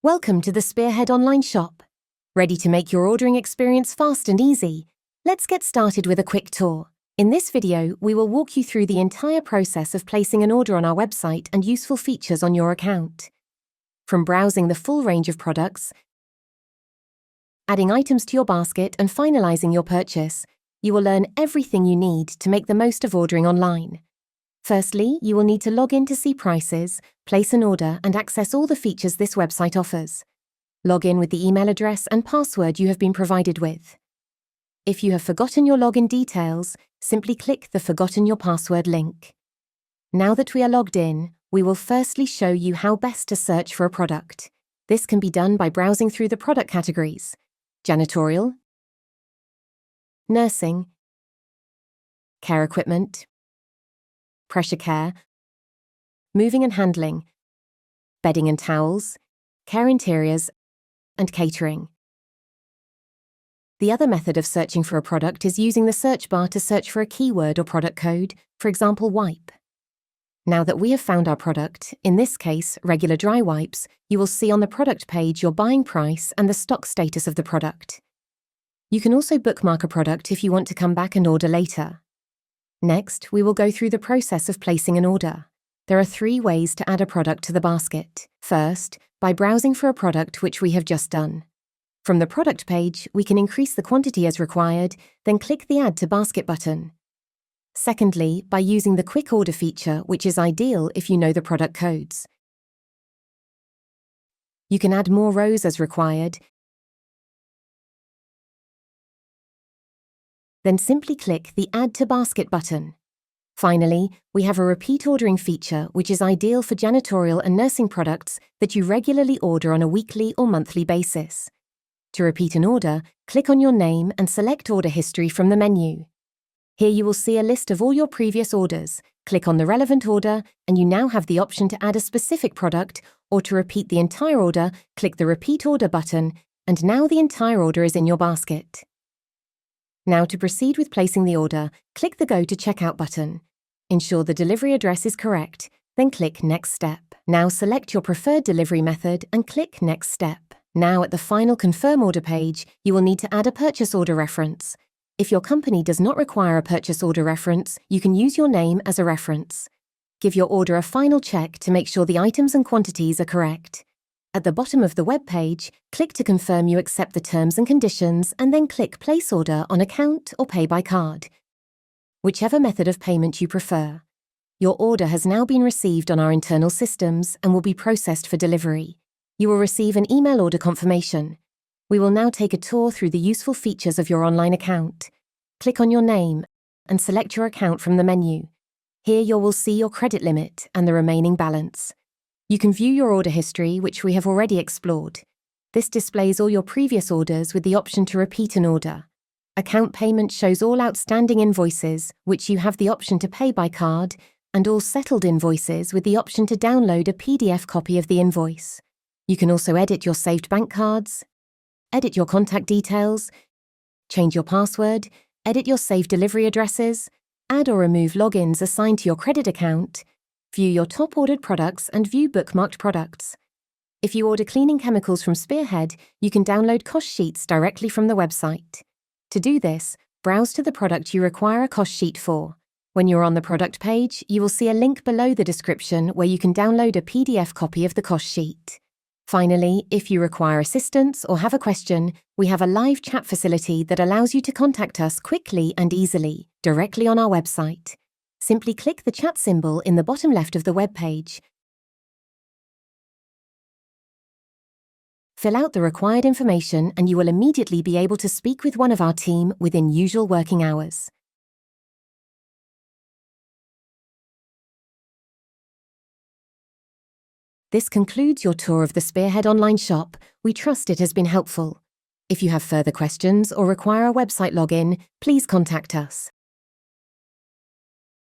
Welcome to the Spearhead online shop. Ready to make your ordering experience fast and easy? Let's get started with a quick tour. In this video, we will walk you through the entire process of placing an order on our website and useful features on your account. From browsing the full range of products, adding items to your basket and finalizing your purchase, you will learn everything you need to make the most of ordering online. Firstly, you will need to log in to see prices, place an order, and access all the features this website offers. Log in with the email address and password you have been provided with. If you have forgotten your login details, simply click the Forgotten Your Password link. Now that we are logged in, we will firstly show you how best to search for a product. This can be done by browsing through the product categories: janitorial, nursing, care equipment, pressure care, moving and handling, bedding and towels, care interiors, and catering. The other method of searching for a product is using the search bar to search for a keyword or product code, for example, wipe. Now that we have found our product, in this case, regular dry wipes, you will see on the product page your buying price and the stock status of the product. You can also bookmark a product if you want to come back and order later. Next, we will go through the process of placing an order. There are 3 ways to add a product to the basket. First, by browsing for a product which we have just done. From the product page, we can increase the quantity as required, then click the Add to Basket button. Secondly, by using the Quick Order feature, which is ideal if you know the product codes. You can add more rows as required, then simply click the Add to Basket button. Finally, we have a repeat ordering feature which is ideal for janitorial and nursing products that you regularly order on a weekly or monthly basis. To repeat an order, click on your name and select Order History from the menu. Here you will see a list of all your previous orders. Click on the relevant order and you now have the option to add a specific product, or to repeat the entire order, click the Repeat Order button, and now the entire order is in your basket. Now to proceed with placing the order, click the Go to Checkout button. Ensure the delivery address is correct, then click Next Step. Now select your preferred delivery method and click Next Step. Now at the final Confirm Order page, you will need to add a purchase order reference. If your company does not require a purchase order reference, you can use your name as a reference. Give your order a final check to make sure the items and quantities are correct. At the bottom of the web page, click to confirm you accept the terms and conditions and then click Place Order on account or pay by card, whichever method of payment you prefer. Your order has now been received on our internal systems and will be processed for delivery. You will receive an email order confirmation. We will now take a tour through the useful features of your online account. Click on your name and select your account from the menu. Here you will see your credit limit and the remaining balance. You can view your order history, which we have already explored. This displays all your previous orders with the option to repeat an order. Account payment shows all outstanding invoices, which you have the option to pay by card, and all settled invoices with the option to download a PDF copy of the invoice. You can also edit your saved bank cards, edit your contact details, change your password, edit your saved delivery addresses, add or remove logins assigned to your credit account, view your top ordered products and view bookmarked products. If you order cleaning chemicals from Spearhead, you can download cost sheets directly from the website. To do this, browse to the product you require a cost sheet for. When you're on the product page, you will see a link below the description where you can download a PDF copy of the cost sheet. Finally, if you require assistance or have a question, we have a live chat facility that allows you to contact us quickly and easily, directly on our website. Simply click the chat symbol in the bottom left of the web page. Fill out the required information and you will immediately be able to speak with one of our team within usual working hours. This concludes your tour of the Spearhead online shop. We trust it has been helpful. If you have further questions or require a website login, please contact us.